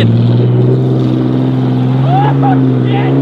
shit! Oh, shit!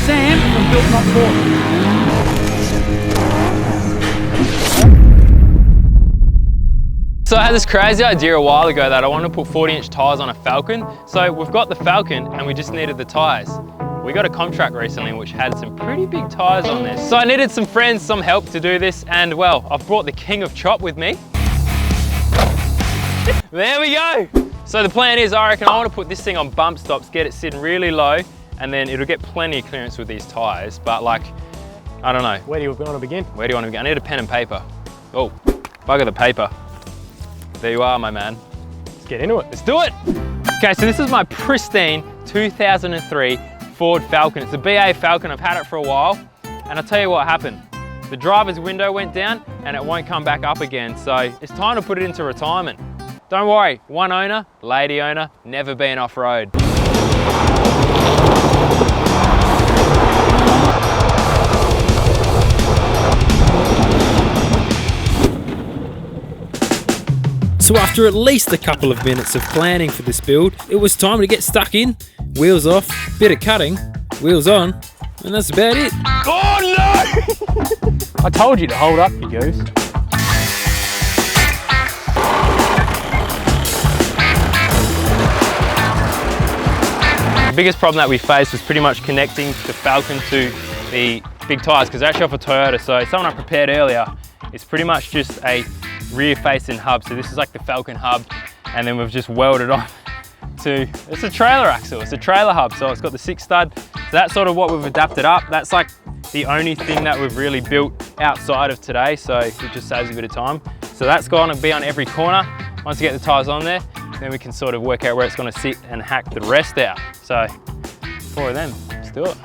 Sam from Built Not Bought. So I had this crazy idea a while ago that I wanted to put 40-inch tyres on a Falcon. So we've got the Falcon and we just needed the tyres. We got a contract recently which had some pretty big tyres on this. So I needed some friends, some help to do this, and well, I've brought the king of chop with me. There we go. So the plan is, I reckon I want to put this thing on bump stops, get it sitting really low, and then it'll get plenty of clearance with these tyres, but like, I don't know. Where do you want to begin? Where do you want to begin? I need a pen and paper. Oh, bugger the paper. There you are, my man. Let's get into it. Let's do it. Okay, so this is my pristine 2003 Ford Falcon. It's a BA Falcon. I've had it for a while, and I'll tell you what happened. The driver's window went down and it won't come back up again, so it's time to put it into retirement. Don't worry, one owner, lady owner, never been off-road. So after at least a couple of minutes of planning for this build, it was time to get stuck in. Wheels off, bit of cutting, wheels on, and that's about it. Oh no! I told you to hold up, you goose. The biggest problem that we faced was pretty much connecting the Falcon to the big tyres, because they're actually off a Toyota, so something I prepared earlier. It's pretty much just a rear facing hub. So this is like the Falcon hub, and then we've just welded on to, it's a trailer axle, it's a trailer hub. So it's got the 6 stud. So that's sort of what we've adapted up. That's like the only thing that we've really built outside of today. So it just saves a bit of time. So that's going to be on every corner. Once you get the tyres on there, then we can sort of work out where it's going to sit and hack the rest out. So 4 of them, let's do it.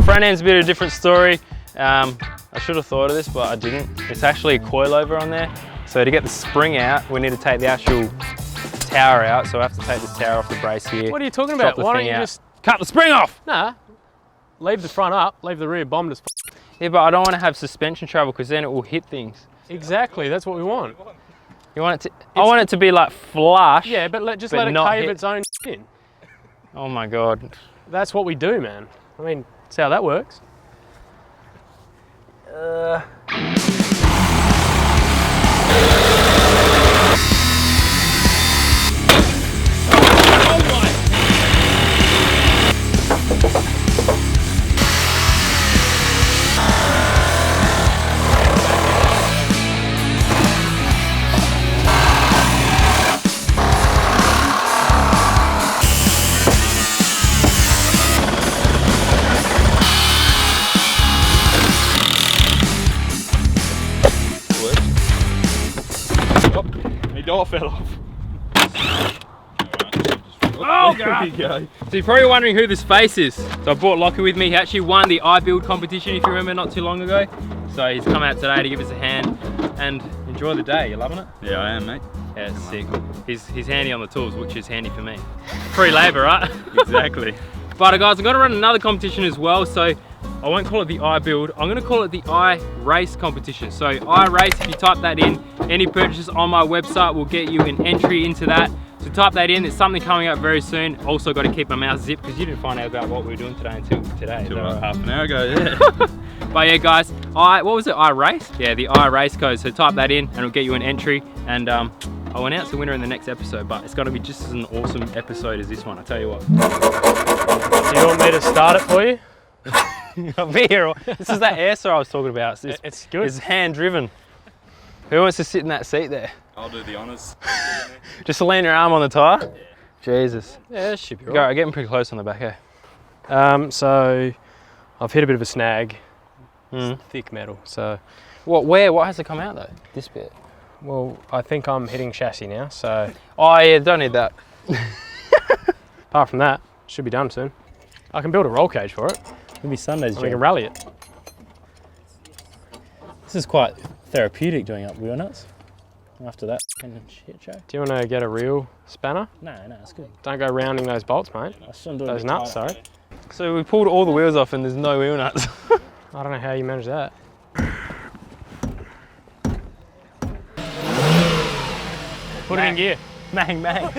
Front end's a bit of a different story. I should have thought of this, but I didn't. It's actually a coilover on there. So to get the spring out, we need to take the actual tower out. So I have to take this tower off the brace here. What are you talking about? Why don't you just cut the spring off? Nah, leave the front up, leave the rear bombed as f. Yeah, but I don't want to have suspension trouble because then it will hit things. Exactly, that's what we want. You want it to? I want it to be like flush. Yeah, but just let it cave its own in. Oh my God. That's what we do, man. I mean, that's how that works. Door fell off. Oh God! So you're probably wondering who this face is. So I brought Lockie with me. He actually won the iBuild competition, if you remember, not too long ago. So he's come out today to give us a hand and enjoy the day. You loving it? Yeah, I am, mate. Yeah, it's sick. He's handy on the tools, which is handy for me. Free labour, right? Exactly. But guys, I'm going to run another competition as well. So I won't call it the iBuild. I'm going to call it the IRACE competition. So IRACE, if you type that in, any purchases on my website will get you an entry into that. So type that in. There's something coming up very soon. Also got to keep my mouth zipped because you didn't find out about what we were doing today until today. Half an hour ago, yeah. But yeah, guys, what was it? IRACE? Yeah, the IRACE code. So type that in and it'll get you an entry. And I'll announce the winner in the next episode. But it's going to be just as an awesome episode as this one. I tell you what. Do you want me to start it for you? I'll be here. This is that air saw I was talking about. It's good. It's hand driven. Who wants to sit in that seat there? I'll do the honours. Just to lean your arm on the tyre? Yeah. Jesus. Yeah, that should be right. Go, getting pretty close on the back here. So I've hit a bit of a snag. It's thick metal. So what has to come out though? This bit. Well, I think I'm hitting chassis now, so. Oh yeah, don't need that. Apart from that, should be done soon. I can build a roll cage for it. It'll be Sunday's job. We can rally it. This is quite therapeutic doing up wheel nuts. After that shit show. Do you want to get a real spanner? No, it's good. Don't go rounding those bolts, mate. Those nuts, sorry. So we pulled all the wheels off and there's no wheel nuts. I don't know how you manage that. Put it in gear. Mang, mang.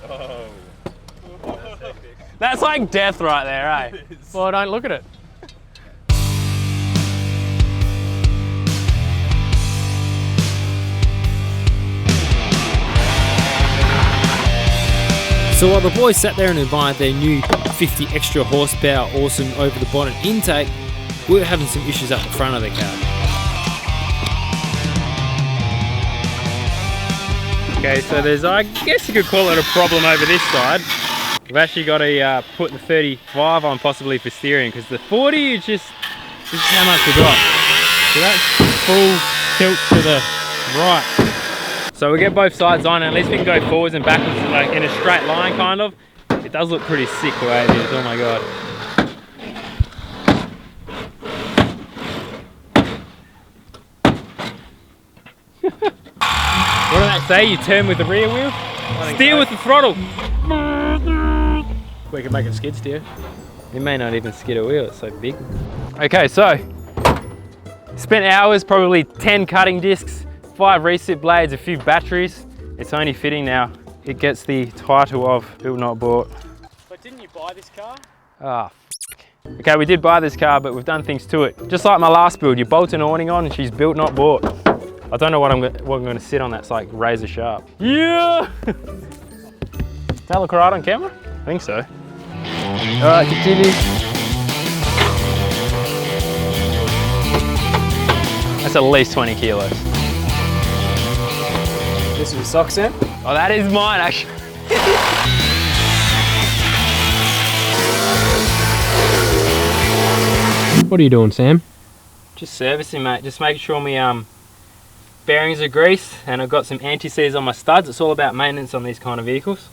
Oh. That's like death right there, eh? Well, don't look at it. So while the boys sat there and admired their new 50 extra horsepower awesome over the bonnet intake, we were having some issues up the front of the car. Okay, so there's, I guess you could call it a problem over this side. We've actually got to put the 35 on possibly for steering, because the 40 is just, this is how much we got. So that's full tilt to the right. So we get both sides on, and at least we can go forwards and backwards like in a straight line kind of. It does look pretty sick the way it is, oh my god. What do they say? You turn with the rear wheel? Steer with the throttle. We can make it skid steer. It may not even skid a wheel, it's so big. Okay, so spent hours, probably 10 cutting discs, 5 recip blades, a few batteries. It's only fitting now. It gets the title of built not bought. But didn't you buy this car? Ah, okay, we did buy this car, but we've done things to it. Just like my last build, you bolt an awning on and she's built not bought. I don't know what I'm going to sit on that's like razor sharp. Yeah! Does that look right on camera? I think so. All right, continue. That's at least 20 kilos. This is your sock, Sam? Oh, that is mine actually. What are you doing, Sam? Just servicing, mate. Just making sure my bearings are greased, and I've got some anti-seize on my studs. It's all about maintenance on these kind of vehicles.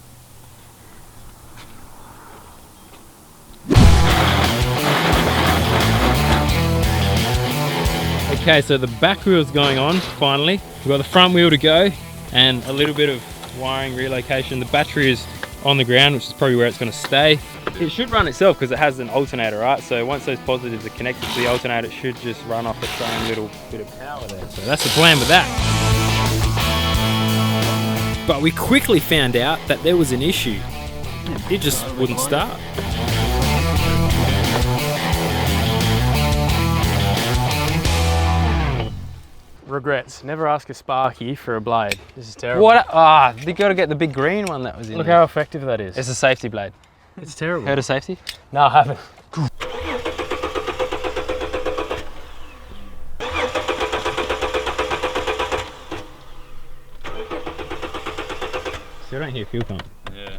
Okay, so the back wheel's going on finally. We've got the front wheel to go and a little bit of wiring relocation. The battery is on the ground, which is probably where it's going to stay. It should run itself because it has an alternator, right? So once those positives are connected to the alternator, it should just run off its own little bit of power there. So that's the plan with that. But we quickly found out that there was an issue. It just wouldn't start. Regrets. Never ask a Sparky for a blade. This is terrible. What? Ah, you got to get the big green one that was in Look there. how effective that is. It's a safety blade. It's terrible. Heard of safety? No, I haven't. So I don't hear fuel pump. Yeah.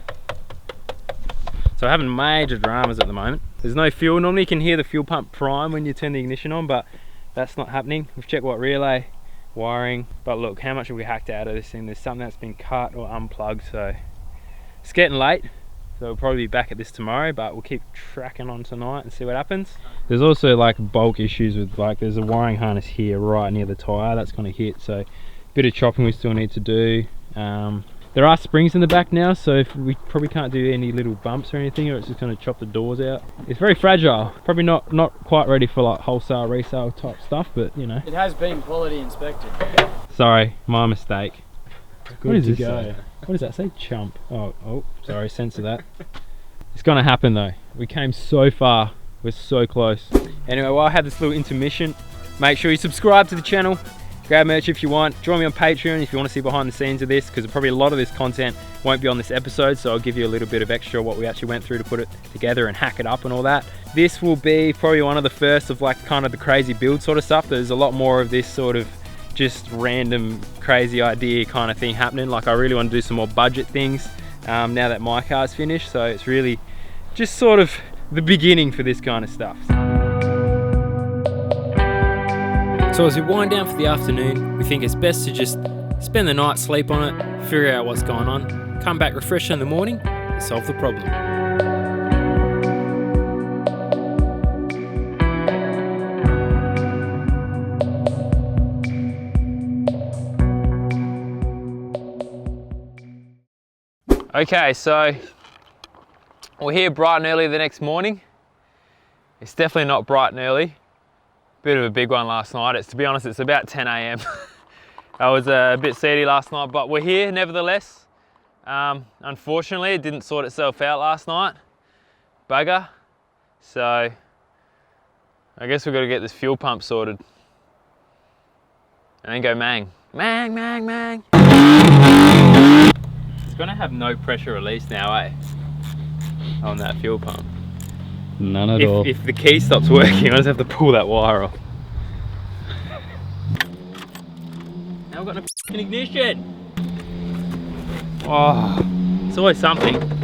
So we're having major dramas at the moment. There's no fuel. Normally you can hear the fuel pump prime when you turn the ignition on, but that's not happening. We've checked what relay, wiring, but look, how much have we hacked out of this thing? There's something that's been cut or unplugged, so it's getting late. So we'll probably be back at this tomorrow, but we'll keep tracking on tonight and see what happens. There's also like bulk issues with like, there's a wiring harness here right near the tyre that's going to hit, so a bit of chopping we still need to do. There are springs in the back now, so if we probably can't do any little bumps or anything, or it's just going to chop the doors out. It's very fragile, probably not quite ready for like wholesale resale type stuff, but you know. It has been quality inspected. Sorry, my mistake. What does this go. say? What does that say? Chump. Oh, sorry, censor that. It's gonna happen though. We came so far, we're so close. Anyway, while I had this little intermission, make sure you subscribe to the channel. Grab merch if you want. Join me on Patreon if you want to see behind the scenes of this, because probably a lot of this content won't be on this episode, so I'll give you a little bit of extra what we actually went through to put it together and hack it up and all that. This will be probably one of the first of like kind of the crazy build sort of stuff. There's a lot more of this sort of just random crazy idea kind of thing happening. Like I really want to do some more budget things now that my car's finished, so it's really just sort of the beginning for this kind of stuff. So as we wind down for the afternoon, we think it's best to just spend the night, sleep on it, figure out what's going on, come back refreshed in the morning and solve the problem. Okay, so we're here bright and early the next morning. It's definitely not bright and early. Bit of a big one last night. To be honest, it's about 10 AM. That was a bit seedy last night, but we're here nevertheless. Unfortunately, it didn't sort itself out last night. Bugger. So, I guess we've got to get this fuel pump sorted. And then go mang. Mang, mang, mang. It's gonna have no pressure release now, eh? On that fuel pump. None at all. If the key stops working, I just have to pull that wire off. Now we've got no f***ing ignition. Oh, it's always something.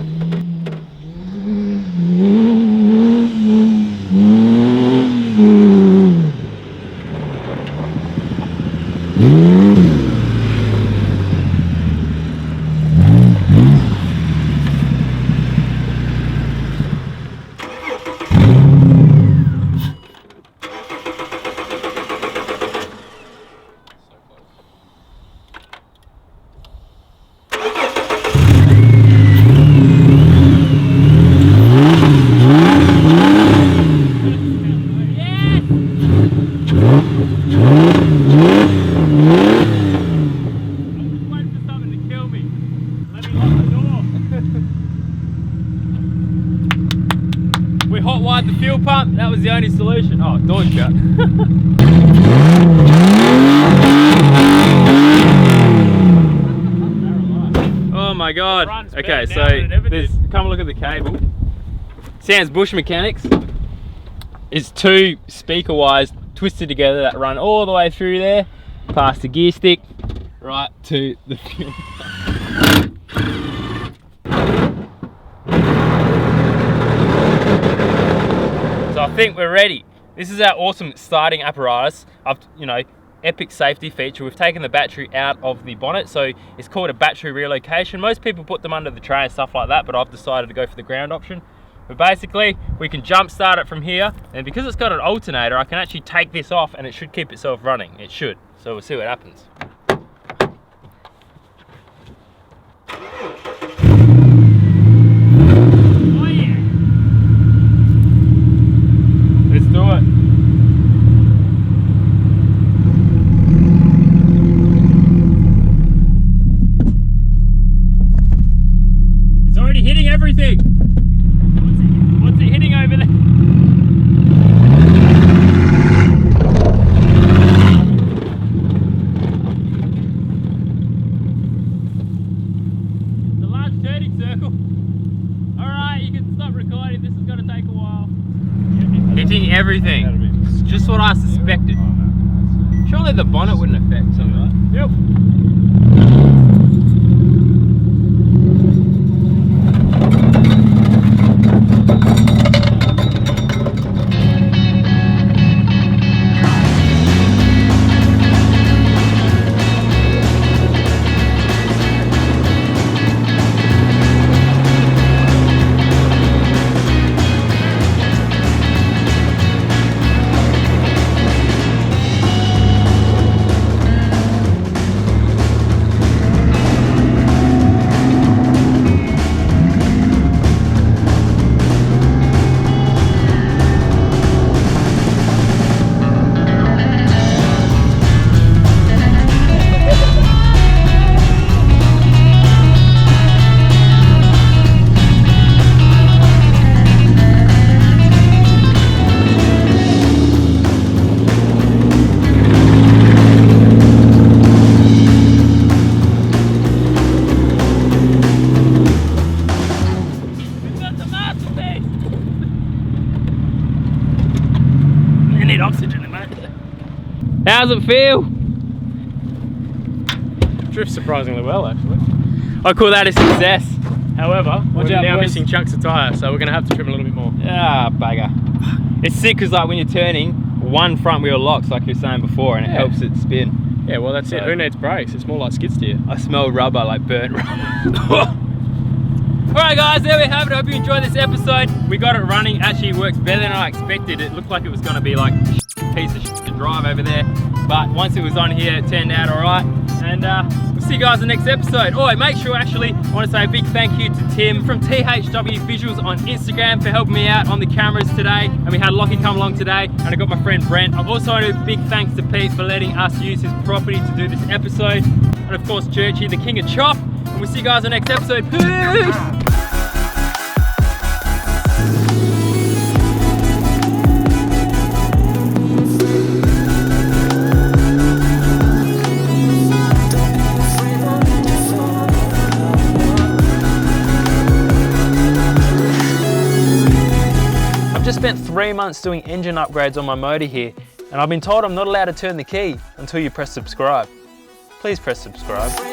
We hot-wired the fuel pump, that was the only solution. Oh, door's shut. Oh my god. Okay, so come look at the cable. Sounds Bush Mechanics. It's two speaker wires twisted together that run all the way through there, past the gear stick, right to the fuel pump. So I think we're ready. This is our awesome starting apparatus. Epic safety feature. We've taken the battery out of the bonnet, so it's called a battery relocation. Most people put them under the tray and stuff like that, but I've decided to go for the ground option. But basically, we can jump start it from here, and because it's got an alternator, I can actually take this off and it should keep itself running. It should. So we'll see what happens. Oh yeah! Let's do it. It's already hitting everything. What's it hitting over there? The large turning circle. Alright, you can stop recording. This is going to take a while. Hitting everything. It's just what I suspected. Surely the bonnet wouldn't affect something. Yep. Oxygen in that. How's it feel? Drifts surprisingly well, actually. I call that a success. However, we're now boys. missing chunks of tyre, so we're going to have to trim a little bit more. Ah, bugger. It's sick because like when you're turning, one front wheel locks like you were saying before, and it helps it spin. Yeah, well that's it. Who needs brakes? It's more like skid steer. I smell rubber, like burnt rubber. Alright guys, there we have it. I hope you enjoyed this episode. We got it running. Actually, it works better than I expected. It looked like it was going to be like a piece of shit to drive over there. But once it was on here, it turned out alright. And we'll See you guys in the next episode. Oh, make sure I want to say a big thank you to Tim from THW Visuals on Instagram for helping me out on the cameras today. And we had Lockie come along today, and I got my friend Brent. I've also wanted a big thanks to Pete for letting us use his property to do this episode. And of course, Churchy, the king of chop. And we'll see you guys in the next episode. Peace! I've just spent 3 months doing engine upgrades on my motor here, and I've been told I'm not allowed to turn the key until you press subscribe. Please press subscribe.